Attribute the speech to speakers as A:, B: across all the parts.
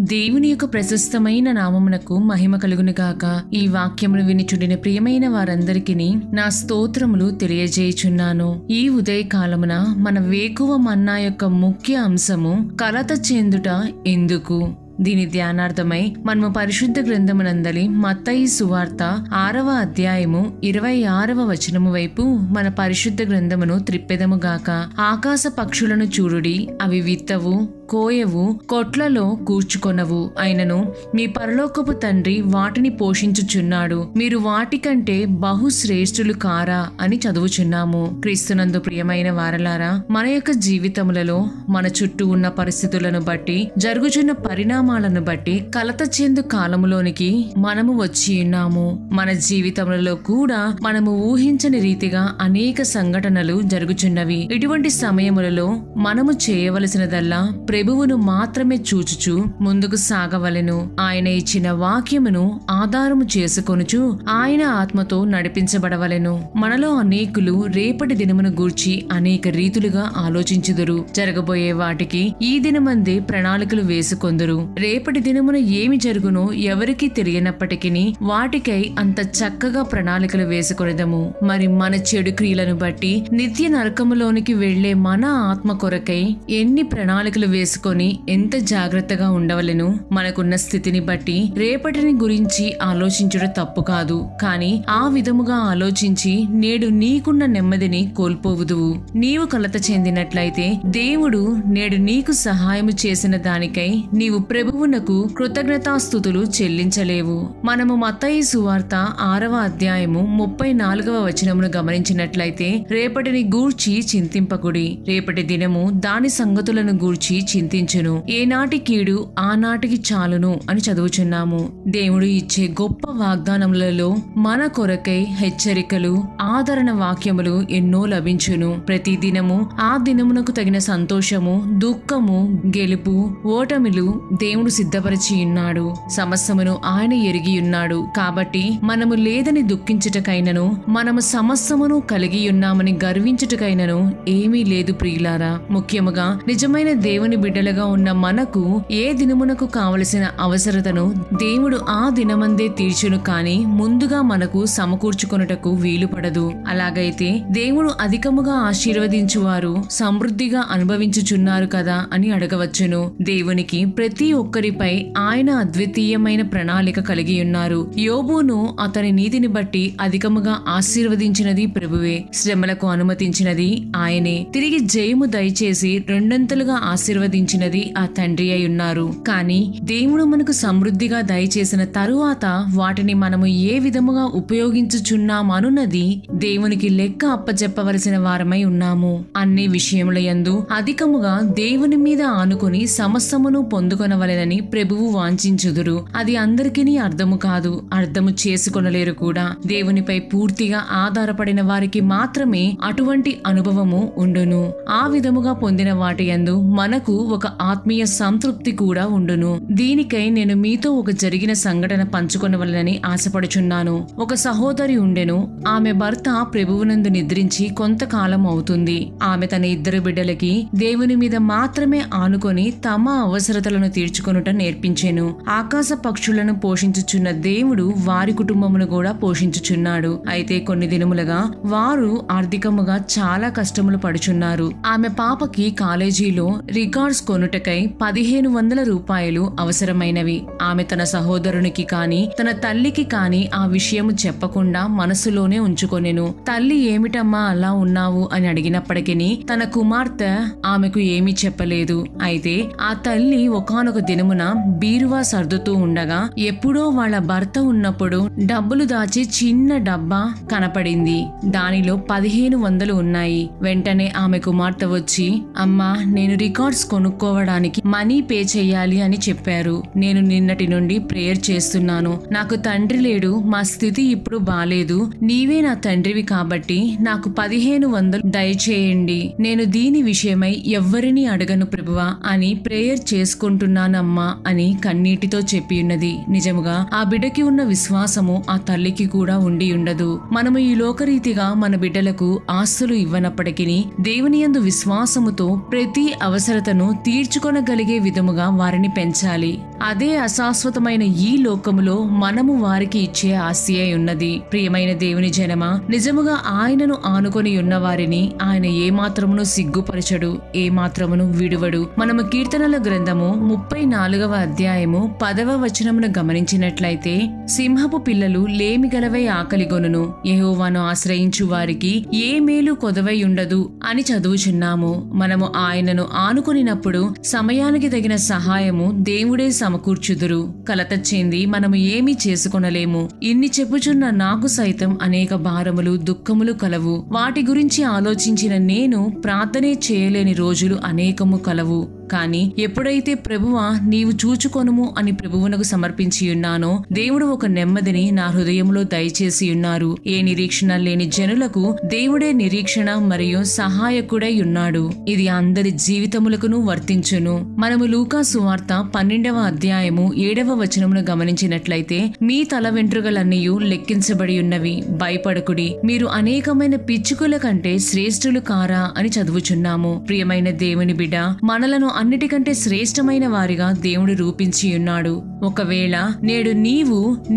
A: దేవుని యొక్క ప్రశస్తమైన నామమునకు మహిమ కలుగును గాక. ఈ వాక్యమును వినిచుడిన ప్రియమైన వారందరికీ నా స్తోత్రములు తెలియజేయుచున్నాను. ఈ ఉదయకాలమున మన వేకువ మన్నా యొక్క ముఖ్య అంశము కలత చెందుట ఎందుకు. దీని ధ్యానార్థమై మనము పరిశుద్ధ గ్రంథమునందలి మత్తయి సువార్త 6వ అధ్యాయము 26వ వచనము వైపు మన పరిశుద్ధ గ్రంథమును త్రిప్పెదముగాక. ఆకాశ పక్షులను చూడుడి, అవి విత్తవు, కోయవు, కొట్లలో కూర్చుకొనవు, అయినను మీ పరలోకపు తండ్రి వాటిని పోషించుచున్నాడు. మీరు వాటికంటే బహుశ్రేష్ఠులు కారా అని చదువుచున్నాము. క్రీస్తునందు ప్రియమైన వారలారా, మన యొక్క జీవితములలో మన చుట్టూ ఉన్న పరిస్థితులను బట్టి, జరుగుచున్న పరిణామాలను బట్టి కలత చెందు కాలములోనికి మనము వచ్చి ఉన్నాము. మన జీవితములలో కూడా మనము ఊహించని రీతిగా అనేక సంఘటనలు జరుగుచున్నవి. ఇటువంటి సమయములలో మనము చేయవలసినదల్లా ప్రభువును మాత్రమే చూచుచు ముందుకు సాగవలెను. ఆయన ఇచ్చిన వాక్యమును ఆధారము చేసుకొనుచు ఆయన ఆత్మతో నడిపించబడవలెను. మనలో అనేకులు రేపటి దినమును గూర్చి అనేక రీతులుగా ఆలోచించుదురు. జరగబోయే వాటికి ఈ దినమందే ప్రణాళికలు వేసుకొందురు. రేపటి దినమున ఏమి జరుగునో ఎవరికి తెలియనప్పటికీ వాటికై అంత చక్కగా ప్రణాళికలు వేసుకొనిదము. మరి మన చెడు క్రియలను బట్టి నిత్య నరకములోనికి వెళ్లే మన ఆత్మ కొరకై ఎన్ని ప్రణాళికలు వేసుకొని ఎంత జాగ్రత్తగా ఉండవలెను. మనకున్న స్థితిని బట్టి రేపటిని గురించి ఆలోచించుట తప్పు కాదు. కాని ఆ విధముగా ఆలోచించి నేడు నీకున్న నెమ్మదిని కోల్పోవుదువు. నీవు కలత చెందినట్లయితే దేవుడు నేడు నీకు సహాయము చేసిన దానికై నీవు ప్రభువునకు కృతజ్ఞతాస్తుతులు చెల్లించలేవు. మనము మత్తయి సువార్త 6వ అధ్యాయము 34వ వచనమును గమనించినట్లయితే, రేపటిని గూర్చి చింతింపకుడి, రేపటి దినము దాని సంగతులను గూర్చి చింతించును, ఏనాటి కీడు ఆనాటికి చాలును అని చదువుచున్నాము. దేవుడు ఇచ్చే గొప్ప వాగ్దానములలో మన కొరకై హెచ్చరికలు, ఆదరణ వాక్యములు ఎన్నో లభించును. ప్రతి దినము ఆ దినమునకు తగిన సంతోషము, దుఃఖము, గెలుపు, ఓటమిలు దేవుడు సిద్ధపరిచి ఉన్నాడు. సమస్తమును ఆయన ఎరిగి ఉన్నాడు. కాబట్టి మనము లేదని దుఃఖించుటకైనను, మనము సమస్తమును కలిగి ఉన్నామని గర్వించుటకైనను ఏమీ లేదు ప్రియులారా. ముఖ్యముగా నిజమైన దేవుని బిడ్డలుగా ఉన్న మనకు ఏ దినమునకు కావలసిన అవసరతను దేవుడు ఆ దినమందే తీర్చును. కాని ముందుగా మనకు సమకూర్చుకొనుటకు వీలు పడదు. అలాగైతే దేవుడు అధికముగా ఆశీర్వదించువారు సమృద్ధిగా అనుభవించుచున్నారు కదా అని అడగవచ్చును. దేవునికి ప్రతి ఒక్కరిపై ఆయన అద్వితీయమైన ప్రణాళిక కలిగి ఉన్నారు. యోబును అతని నీతిని బట్టి అధికముగా ఆశీర్వదించినది ప్రభువే. శ్రమలకు అనుమతించినది ఆయనే. తిరిగి జయము దయచేసి రెండంతలుగా ఆశీర్వదించినది ఆ తండ్రి అయి ఉన్నారు. కాని దేవుడు మనకు సమృద్ధిగా దయచేసిన తరువాత వాటిని మనము ఏ విధముగా ఉపయోగించుచున్నామనున్నది దేవునికి లెక్క అప్పచెప్పవలసిన వారమై ఉన్నాము. అన్ని విషయముల యందు అధికముగా దేవుని మీద ఆనుకుని సమస్తమును పొందుకొనవలెనని ప్రభువు వాంఛించుదురు. అది అందరికీ అర్థము కాదు, అర్థము చేసుకొనలేరు కూడా. దేవునిపై పూర్తిగా ఆధారపడిన వారికి మాత్రమే అటువంటి అనుభవము ఉండును. ఆ విధముగా పొందిన వాటి యందు మనకు ఒక ఆత్మీయ సంతృప్తి కూడా ఉండును. దీనికై నేను మీతో ఒక జరిగిన సంఘటన పంచుకొనవలెనని ఆశపడుచున్నాను. ఒక సహోదరి ఉండెను. ఆమె భర్త ప్రభువునందు నిద్రించి కొంతకాలం అవుతుంది. ఆమె తన 2 బిడ్డలకి దేవుని మీద మాత్రమే ఆనుకొని తమ అవసరతలను తీర్చుకొనుట నేర్పించెను. ఆకాశ పక్షులను పోషించుచున్న దేవుడు వారి కుటుంబమును కూడా పోషించుచున్నాడు. అయితే కొన్ని దినములుగా వారు ఆర్థికముగా చాలా కష్టములు పడుచున్నారు. ఆమె పాపకి కాలేజీలో రికార్డ్స్ కొనుటకై 1500 రూపాయలు అవసరమైనవి. ఆమె తన సహోదరునికి కాని తన తల్లికి కాని ఆ విషయము చెప్పకుండా మనసులోనే ఉంచుకొనెను. తల్లి ఏమిటమ్మా అలా ఉన్నావు అని అడిగినప్పటికీ తన కుమార్తె ఆమెకు ఏమీ చెప్పలేదు. అయితే ఆ తల్లి ఒకానొక దినమున బీరువా సర్దుతూ ఉండగా ఎప్పుడో వాళ్ళ భర్త ఉన్నప్పుడు డబ్బులు దాచి చిన్న డబ్బా కనపడింది. దానిలో 1500 ఉన్నాయి. వెంటనే ఆమె కుమార్తె వచ్చి, అమ్మా, నేను రికార్డ్స్ కొనుక్కోవడానికి మనీ పే చెయ్యాలి అని చెప్పారు. నేను నిన్నటి నుండి ప్రేయర్ చేస్తున్నాను. నాకు తండ్రి లేడు, మా స్థితి ఇప్పుడు బాలేదు. నీవే నా తండ్రివి కాబట్టి నాకు 1500 దయచేయండి. నేను దీని విషయమై ఎవ్వరినీ అడగను ప్రభువా అని ప్రేయర్ చేసుకుంటున్నానమ్మా అని కన్నీటితో చెప్పియున్నది. నిజముగా ఆ బిడ్డకి ఉన్న విశ్వాసము ఆ తల్లికి కూడా ఉండి ఉండదు. మనము ఈ లోకరీతిగా మన బిడ్డలకు ఆస్తులు ఇవ్వనప్పటికీ దేవుని యందు విశ్వాసముతో ప్రతి అవసరతను తీర్చుకొనగలిగే విధముగా వారిని పెంచాలి. అదే అశాశ్వతమైన ఈ లోకములో మనము వారికి ఇచ్చే ఆస్తియే ఉన్నది. ప్రియమైన దేవుని జనమా, నిజముగా ఆయనను ఆనుకొని ఉన్న వారిని ఆయన ఏమాత్రమును సిగ్గుపరచడు, ఏమాత్రమును విడువడు. మనము కీర్తనల గ్రంథము 34వ అధ్యాయము 10వ వచనమును గమనించినట్లయితే, సింహపు పిల్లలు లేమిగలవై ఆకలిగొనును, యెహోవాను ఆశ్రయించు వారికి ఏ మేలు కొదవై ఉండదు అని చదువుచున్నాము. మనము ఆయనను ఆనుకొనినప్పుడు సమయానికి తగిన సహాయము దేవుడే సమకూర్చుదురు. కలత చెంది మనము ఏమీ చేసుకొనలేము. ఇన్ని చెప్పుచున్న నాకు సైతం అనేక భారములు దుఃఖములు కలవు. వాటి గురించి ఆలోచించిన నేను ప్రార్థనే చేయలేని రోజులు అనేకము కలవు. కాని ఎప్పుడైతే ప్రభువా నీవు చూచుకొనుము అని ప్రభువునకు సమర్పించి ఉన్నానో, దేవుడు ఒక నెమ్మదిని నా హృదయంలో దయచేసి ఉన్నారు. ఏ నిరీక్షణ లేని జనులకు దేవుడే నిరీక్షణ మరియు సహాయకుడై ఉన్నాడు. ఇది అందరి జీవితములకును వర్తించును. మనము లూకా సువార్త 12వ అధ్యాయము 7వ వచనమును గమనించినట్లయితే, మీ తల వెంట్రుకలన్నీయు లెక్కించబడి ఉన్నవి, భయపడకుడి, మీరు అనేకమైన పిచ్చుకల కంటే శ్రేష్ఠులు కారా అని చదువుచున్నాము. ప్రియమైన దేవుని బిడ్డ, మనలను అన్నిటికంటే శ్రేష్టమైన వారిగా దేవుడు రూపించి ఉన్నాడు. ఒకవేళ నేడు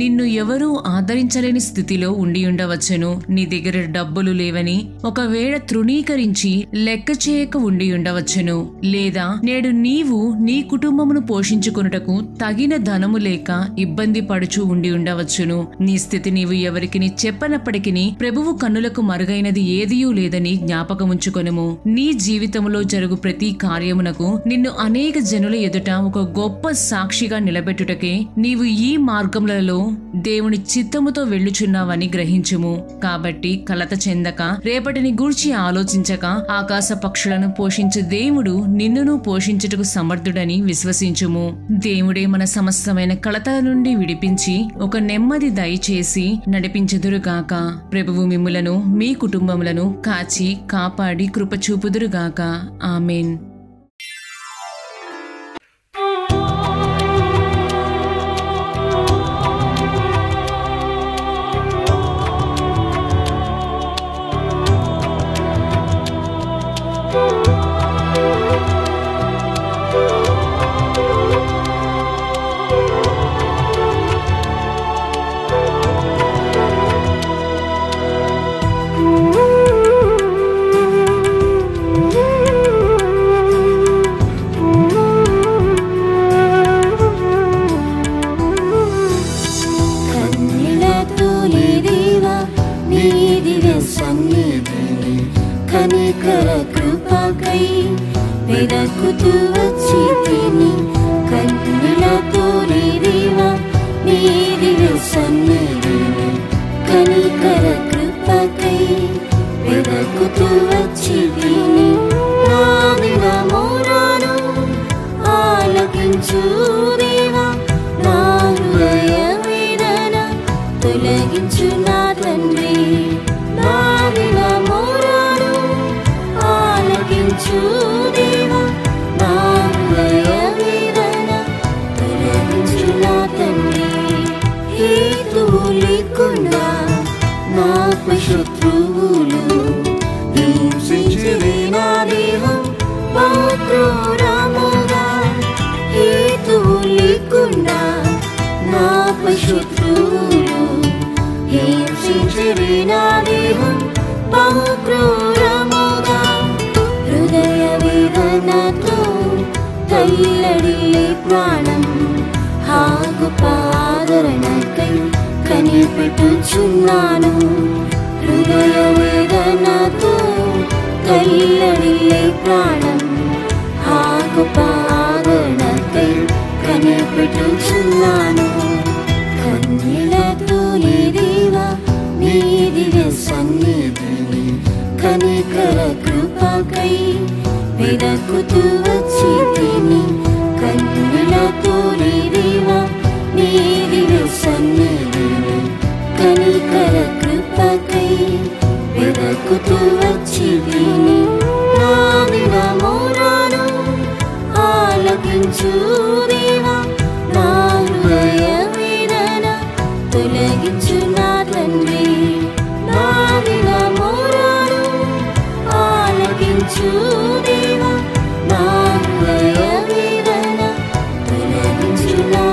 A: నిన్ను ఎవరూ ఆదరించలేని స్థితిలో ఉండి ఉండవచ్చును. నీ దగ్గర డబ్బులు లేవని ఒకవేళ తృణీకరించి లెక్క చేయక ఉండి ఉండవచ్చును. లేదా నేడు నీ కుటుంబమును పోషించుకొనుటకు తగిన ధనము లేక ఇబ్బంది పడుచు ఉండి ఉండవచ్చును. నీ స్థితి నీవు ఎవరికి చెప్పనప్పటికీ ప్రభువు కన్నులకు మరుగైనది ఏదియూ లేదని జ్ఞాపకముంచుకొనుము. నీ జీవితంలో జరుగు ప్రతి కార్యమునకు నిన్ను అనేక జనుల ఎదుట ఒక గొప్ప సాక్షిగా నిలబెట్టుటకే నీవు ఈ మార్గములలో దేవుని చిత్తముతో వెళ్ళుచున్నావని గ్రహించుము. కాబట్టి కలత చెందక, రేపటిని గూర్చి ఆలోచించక, ఆకాశ పక్షులను పోషించు దేవుడు నిన్నును పోషించుటకు సమర్థుడని విశ్వసించుము. దేవుడే మన సమస్తమైన కలతల నుండి విడిపించి ఒక నెమ్మది దయచేసి నడిపించుదురుగాక. ప్రభువు మిమ్ములను మీ కుటుంబములను కాచి కాపాడి కృపచూపుదురుగాక. ఆమేన్.
B: కనికర కృపకై వెదకుతూ వచ్చి తిని, కన్నులతో దేవా నీ దివ్య సన్నిధిని. కనికర కృపకై వెదకుతూ వచ్చి తిని, నా దినమోరాను ఆలకించు దేవా, నా హృదయ వేదన తొలగించు నా తండ్రి. నా దినమోరాను ఆలకించు దేవా, నా హృదయ వేదన తొలగించు నా తండ్రి. హేతువు లేకుండా నాకు శత్రువులు హింసించిరి నా దేహం బహుక్రూరముగా. హేతువు లేకుండా నాపై శత్రువులు హింసించిరి నా దేహం బహుక్రూరముగా. హృదయ వేదనతో తల్లడిల్లే ప్రాణం ఆదరణకై కనిపెట్టుచున్నాను. హృదయ వేదనతో తల్లడిల్లే ప్రాణం ఆదరణకై కనిపెట్టుచున్నాను. కన్నులతో దేవా నీ దివ్య సన్నిధిని, కనికర కృపకై వెదకుతూ వచ్చి తిని, కన్నులతో దేవా నీ దివ్య సన్నిధిని. కనికర కృపకై వెదకుతూ వచ్చి తిని, నా దినమోరాను ఆలకించు దేవా, నా హృదయ వేదన తొలగించు నా తండ్రి. నా దినమోరాను ఆలకించు దేవా, నా హృదయ వేదన తొలగించు నా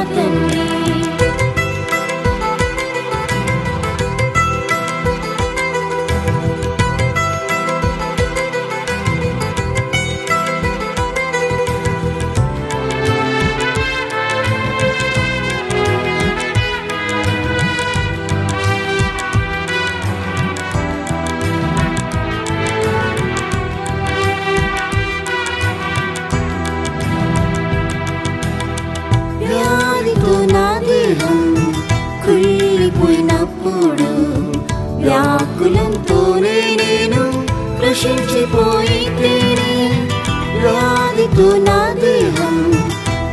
B: వ్యాకులంతోనే నేను కృషించిపోయితేనే, వ్యాధితో నా దేహం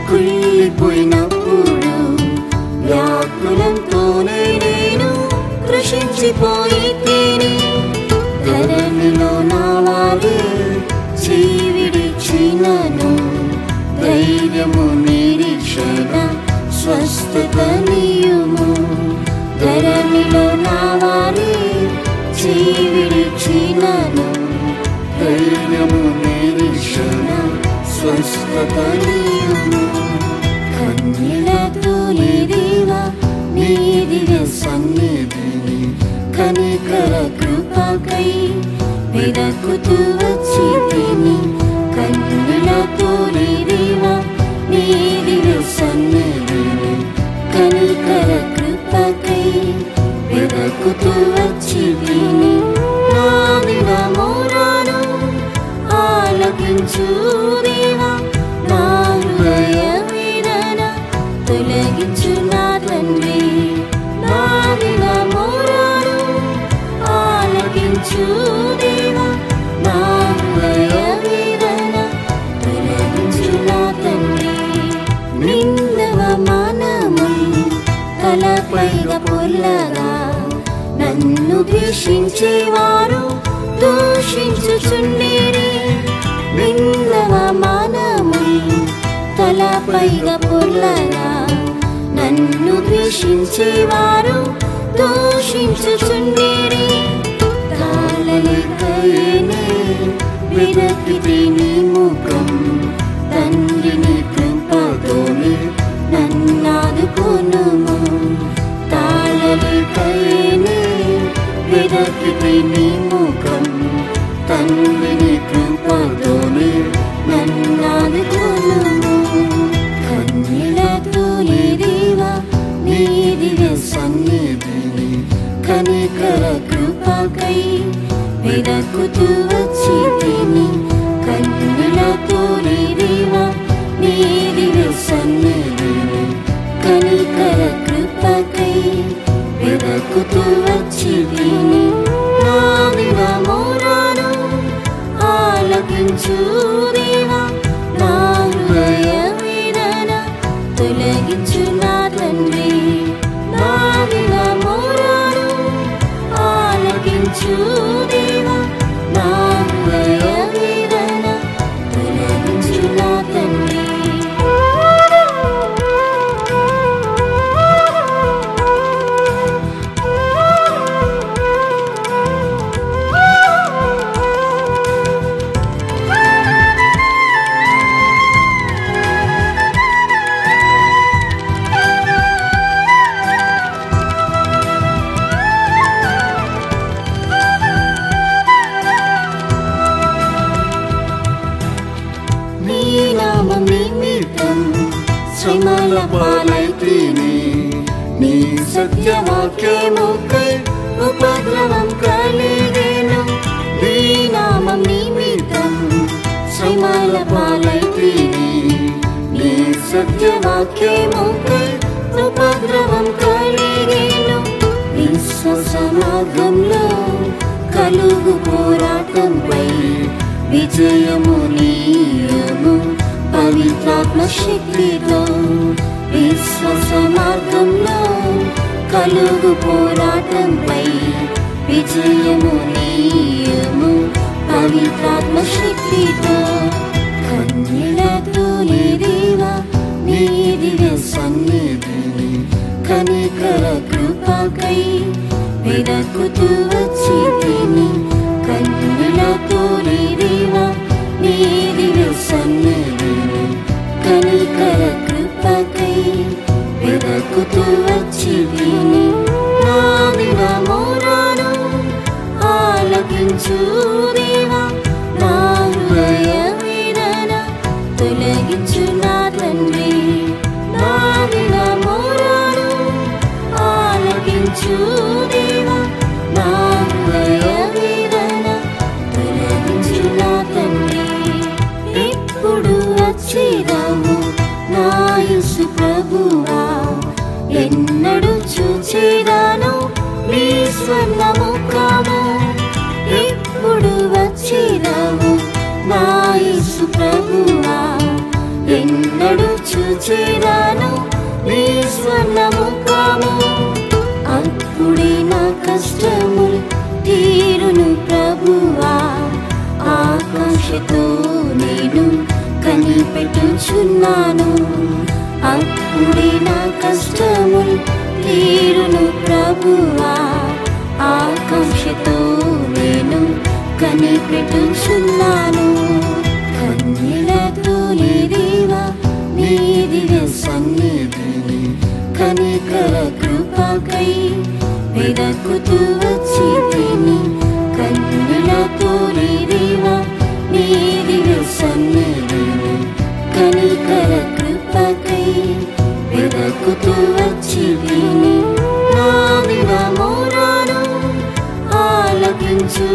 B: కుళ్ళిపోయినప్పుడు, వ్యాకులంతోనే నేను కృషించిపోయితేనే, ధరణిలో నా వారే జీవిడిచినను, ధైర్యము నిరీక్షణ స్వస్థత నీయుము. ధరణిలో నా వారే జీవిడిచినను, ధైర్యము నిరీక్షణ స్వస్థత నీయుము. కన్నీళ్లతో నీ దేవా నీ దివ్య సన్నిధిని కనికర కృపకై వెదకుతూ వచ్చితిని. కన్నీళ్లతో నీ దేవా నీ దివ్య సన్నిధిని కనికర కృపకై వెదకుతూ వచ్చితిని. నా వినమ్రతను ఆలకించు దేవా, నా హృదయ వేదన తొలగించు నా తండ్రి. నా వినమ్రతను ఆలకించు దేవా, నా హృదయ వేదన తొలగించు నా తండ్రి. నిందవమానములు తలపైగా పొల్లగా నన్ను ద్వేషించేవారు దూషించుచుండిరి. నిందవమానములు తలపైగా పొల్లగా నన్ను ద్వేషించేవారు దూషించుచుండిరి. తాళలేకనే వెదకితే నీ ముఖం, తండ్రి నీ కృపతోనే నన్నాదుకొనుము. తాళలేకనే వెదకితే నీ ముఖం, తండ్రి నీ కృపతోనే నన్నాదుకొనుము. కన్నీళ్లతో నీ దేవా నీ దివ్య సన్నిధిని కనికర కృపకై వెదకుతూ వచ్చితిని. కన్నీళ్లతో నీ దేవా నీ దివ్య సన్నిధిని కనికర కృపకై వెదకుతూ వచ్చితిని. నా వినమ్రతను ఆలకించు దేవా, నా హృదయ వేదన తొలగించు నా తండ్రి. నా వినమ్రతను ఆలకించు దేవా, నా హృదయ వేదన తొలగించు నా తండ్రి. నీ నామం నిమిత్తం శ్రమల పాలైతిని, నీ సత్యవాక్యముకై ఉపద్రవం కలిగెను. నీ నామం నిమిత్తం శ్రమల పాలైతిని, నీ సత్యవాక్యముకై ఉపద్రవం కలిగెను. విశ్వాస మార్గంలో కలుగు పోరాటంపై విజయము నీయము పవిత్రాత్మ శక్తితో. విశ్వాస మార్గంలో కలుగు పోరాటంపై విజయము నీయము పవిత్రాత్మ శక్తితో. కన్నీళ్లతో నీ దేవా నీ దివ్య సన్నిధిని కనికర కృపకై వెదకుతూ వచ్చితిని. కన్నీళ్లతో నీ దేవా నీ దివ్య సన్నిధిని కనికర కృపకై వెదకుతూ వచ్చితిని. నా వినమ్రతను ఆలకించు దేవా, నా హృదయ వేదన తొలగించు నా తండ్రి. నా వినమ్రతను ఆలకించు దేవా, నా హృదయ వేదన తొలగించు నా తండ్రి. ఎప్పుడు వచ్చేదాము నా యేసు ప్రభువా, ఎన్నడూ చూచేదాను నీ స్వర్ణముఖ. వేడుకొనుచున్నాను. అప్పుడే నా కష్టములు తీరును ప్రభువా, ఆకాంక్షతో నేను కనిపెట్టుచున్నాను. కన్నీళ్లతో నీ దేవా నీ దివ్య సన్నిధిని కనికర కృపకై వెదకుతూ వచ్చి తిని. కన్నీళ్లతో నీ దేవా నీ దివ్య సన్నిధిని కనికర కృపకై వెదకుతూ వచ్చి తిని. నా వినమోరాను ఆలకించు